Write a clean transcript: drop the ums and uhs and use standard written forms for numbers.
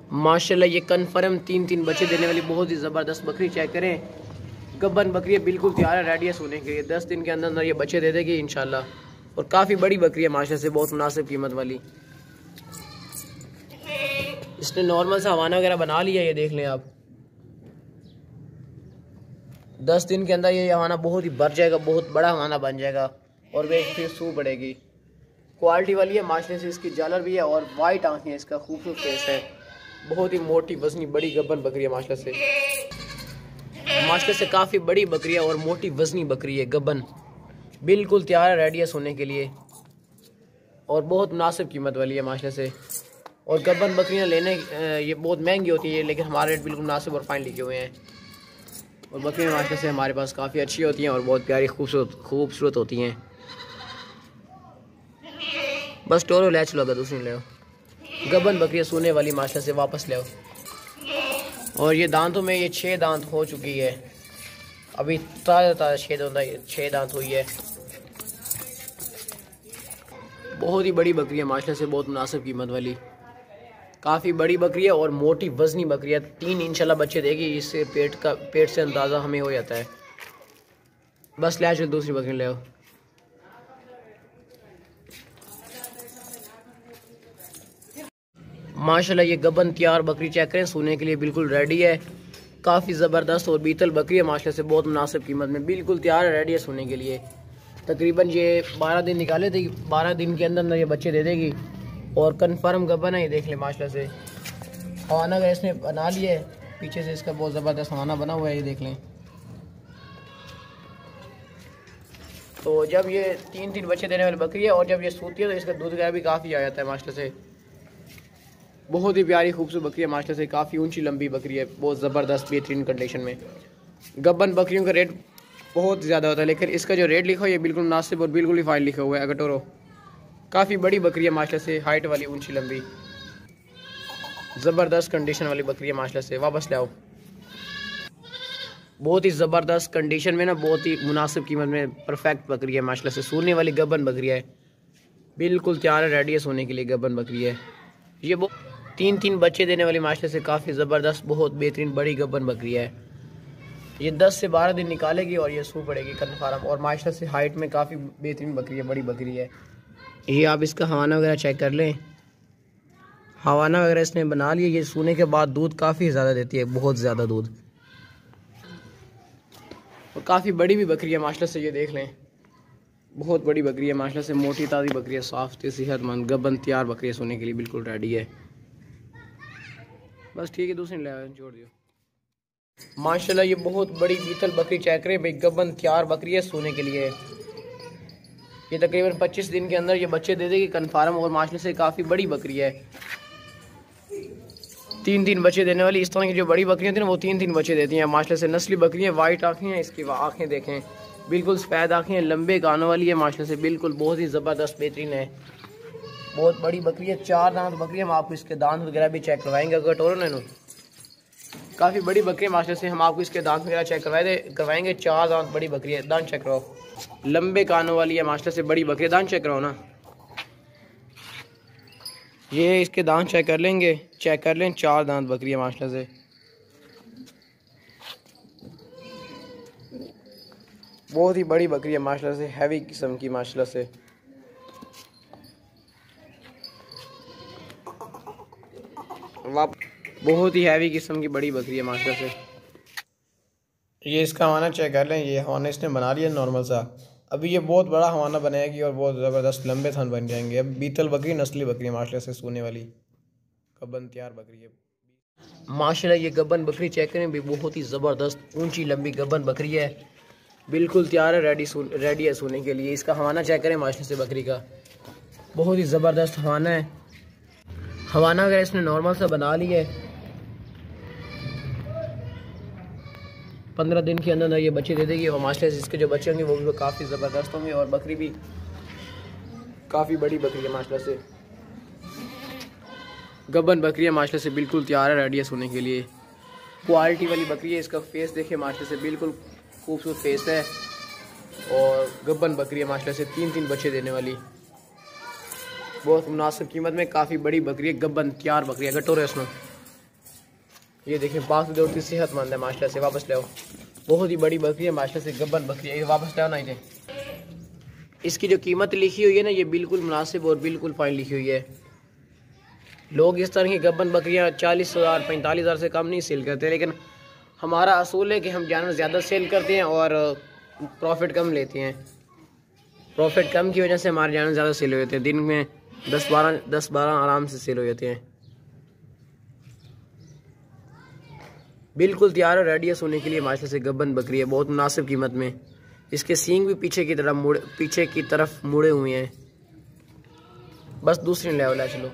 माशाल्लाह ये कन्फर्म 3-3 बच्चे देने वाली बहुत ही ज़बरदस्त बकरी। चेक करें, गब्बन बकरी है, बिल्कुल तैयार है, रेडी है सोने के लिए। 10 दिन के अंदर ये बच्चे दे देगी इंशाल्लाह। और काफ़ी बड़ी बकरी है माशाल्लाह से, बहुत मुनासिब कीमत वाली। इसने नॉर्मल सा हवाना वगैरह बना लिया, ये देख लें आप। 10 दिन के अंदर ये हवाना बहुत ही भर जाएगा, बहुत बड़ा हवाना बन जाएगा और वे फिर सू पड़ेगी। क्वालिटी वाली है माशाल्लाह से, इसकी जालर भी है और वाइट आँखें, इसका खूबसूरत फेस है। बहुत ही मोटी वजनी बड़ी गब्बन बकरी है माशाल्लाह से। माशाल्लाह से काफ़ी बड़ी बकरी है और मोटी वजनी बकरी है गब्बन, बिल्कुल तैयार है, रेडी है सोने के लिए और बहुत मुनासिब कीमत वाली है माशाल्लाह से। और गब्बन बकरियाँ लेने ये बहुत महंगी होती है, लेकिन हमारे रेट बिल्कुल मुनासिब और फाइन लिखे हुए हैं। और बकरियाँ माशाल्लाह से हमारे पास काफ़ी अच्छी होती हैं और बहुत प्यारी खूबसूरत होती हैं। बस टोरो ले चलो, अगर दूसरी ले गब्बन बकरियाँ सोने वाली माशाल्लाह से वापस ले आओ। और ये दांतों में ये 6 दांत हो चुकी है, अभी ताज़ा 6 दांत हुई है। बहुत ही बड़ी बकरी है माशाल्लाह से, बहुत मुनासिब कीमत वाली। काफ़ी बड़ी बकरी है और मोटी वजनी बकरी है। 3 इंशाल्लाह बच्चे देगी, इससे पेट से अंदाज़ा हमें हो जाता है। बस ले चलो, दूसरी बकरी ले आओ। माशाल्लाह ये गब्बन तैयार बकरी चेक करें, सोने के लिए बिल्कुल रेडी है। काफ़ी ज़बरदस्त और बीतल बकरी है माशाल्लाह से, बहुत मुनासिब कीमत में, बिल्कुल तैयार है, रेडी है सोने के लिए। तकरीबन ये 12 दिन निकाले थे, 12 दिन के अंदर ये बच्चे दे देगी और कन्फर्म गब्बन है। ये देख लें माशाल्लाह से, हवाना अगर इसने बना लिया है, पीछे से इसका बहुत ज़बरदस्त हवाना बना हुआ है, ये देख लें। तो जब ये 3-3 बच्चे देने वाली बकरी है और जब ये सूती है तो इसका दूध वगैरह भी काफ़ी आ जाता है माशाल्लाह से। बहुत ही प्यारी खूबसूरत बकरी है माशाल्लाह से, काफ़ी ऊंची लंबी बकरी है, बहुत ज़बरदस्त बेहतरीन कंडीशन में। गब्बन बकरियों का रेट बहुत ज़्यादा होता है, लेकिन इसका जो रेट लिखा हुआ है ये बिल्कुल मुनासिब और बिल्कुल ही फाइन लिखा हुआ है। अगर टोरो काफ़ी बड़ी बकरी है माशाल्लाह से, हाइट वाली, ऊंची लंबी, ज़बरदस्त कंडीशन वाली बकरी है माशाल्लाह से। वापस ले आओ। बहुत ही ज़बरदस्त कंडीशन में ना, बहुत ही मुनासिब कीमत में परफेक्ट बकरी है माशाल्लाह से। सोने वाली गब्बन बकरी है, बिल्कुल तैयार है, रेडी है सोने के लिए गब्बन बकरी है। ये 3-3 बच्चे देने वाली माशाल्लाह से काफ़ी ज़बरदस्त बहुत बेहतरीन बड़ी गब्बन बकरी है। ये 10 से 12 दिन निकालेगी और ये सू पड़ेगी कन्फर्म। और माशाल्लाह से हाइट में काफ़ी बेहतरीन बकरी है, बड़ी बकरी है। ये आप इसका हवाना वगैरह चेक कर लें, हवाना वगैरह इसने बना लिया। ये सूने के बाद दूध काफ़ी ज़्यादा देती है, बहुत ज़्यादा दूध, और काफ़ी बड़ी भी बकरी है माशाल्लाह से। ये देख लें, बहुत बड़ी बकरी है माशाल्लाह से, मोटी ताज़ी बकरी है, साफ़ सेहतमंद गब्बन तैयार बकरी है, सोने के लिए बिल्कुल रेडी है। बस ठीक है, दूसरी ले जोड़ दियो। माशाल्लाह ये बहुत बड़ी बीतल बकरी चेक करें भाई, गब्बन तैयार बकरी है, सोने के लिए। ये तकरीबन 25 दिन के अंदर ये बच्चे दे देगी कन्फर्म। और माशाल्लाह से काफ़ी बड़ी बकरी है, 3-3 बच्चे देने वाली। इस तरह की जो बड़ी बकरियाँ थी ना, वो 3-3 बच्चे देती हैं माशाल्लाह से। नस्ली बकरी है, वाइट आँखें हैं इसकी, आँखें देखें, बिल्कुल सफ़ेद आँखें हैं, लंबे कानों वाली है माशाल्लाह से, बिल्कुल बहुत ही ज़बरदस्त बेहतरीन है। बहुत बड़ी बकरी है, 4 दांत बकरी है। हम आपको इसके दांत वगैरह भी चेक करवाएंगे। अगर टोरो नैनो काफ़ी बड़ी बकरी है माशाल्लाह से, हम आपको इसके दांत वगैरह चेक करवाएंगे। 4 दांत बड़ी बकरी है, दांत चेक कराओ, लंबे कानों वाली है माशाल्लाह से, बड़ी बकरी, दांत चेक कराओ ना। ये इसके दांत चेक कर लेंगे, चेक कर लें, 4 दांत बकरी है माशाल्लाह से। बहुत ही बड़ी बकरी है माशाल्लाह से, हैवी किस्म की माशाल्लाह से। बहुत ही हैवी किस्म की बड़ी बकरी है माशाल्लाह से। ये इसका हवाना चेक कर लें, ये हवाना इसने बना लिया नॉर्मल सा। अभी ये बहुत बड़ा हवाना बनाएगी और बहुत ज़बरदस्त लंबे थन बन जाएंगे। अब बीतल बकरी नस्ली बकरी माशाल्लाह से, सोने वाली गब्बन तैयार बकरी है माशाल्लाह। ये गब्बन बकरी चेक करें भी, बहुत ही ज़बरदस्त ऊंची लंबी गब्बन बकरी है, बिल्कुल तैयार है, रेडी है सोने के लिए। इसका हवाना चेक करें माशाल्लाह से, बकरी का बहुत ही ज़बरदस्त हवाना है। हवाना अगर इसने नॉर्मल सा बना लिया है, 15 दिन के अंदर ये बच्चे दे देगी। और माशाल्लाह से इसके जो बच्चे होंगे वो भी काफ़ी ज़बरदस्त होंगे। और बकरी भी काफ़ी बड़ी बकरी है माशाल्लाह से, गब्बन बकरी है माशाल्लाह से, बिल्कुल तैयार है, रेडी है सोने के लिए। क्वालिटी वाली बकरी है। इसका फेस देखिए माशाल्लाह से, बिल्कुल खूबसूरत फेस है और गब्बन बकरी है माशाल्लाह से, 3-3 बच्चे देने वाली, बहुत मुनासिब कीमत में, काफ़ी बड़ी बकरी है, गब्बन तैयार बकरी है। अगर टोरे इसमें ये देखें पाँच दूध की सेहतमंद है माशाल्लाह से। वापस ले आओ, बहुत ही बड़ी बकरी है माशाल्लाह से, गब्बन बकरी है। ये वापस ले आओ ना इन्हें। इसकी जो कीमत लिखी हुई है ना, ये बिल्कुल मुनासिब और बिल्कुल फाइन लिखी हुई है। लोग इस तरह की गब्बन बकरियाँ 40,000 45,000 से कम नहीं सेल करते, लेकिन हमारा असूल है कि हम जानवर ज़्यादा सेल करते हैं और प्रॉफिट कम लेते हैं। प्रॉफिट कम की वजह से हमारे जानवर ज़्यादा सेल हो जाते हैं। दिन में 10-12 आराम से सेल हो जाते हैं। बिल्कुल तैयार है, रेडी है सोने के लिए माशाल्लाह से। गब्बन बकरी है, बहुत मुनासिब कीमत में। इसके सींग भी पीछे की तरफ मुड़े हुए हैं। बस दूसरी लेवल है। चलो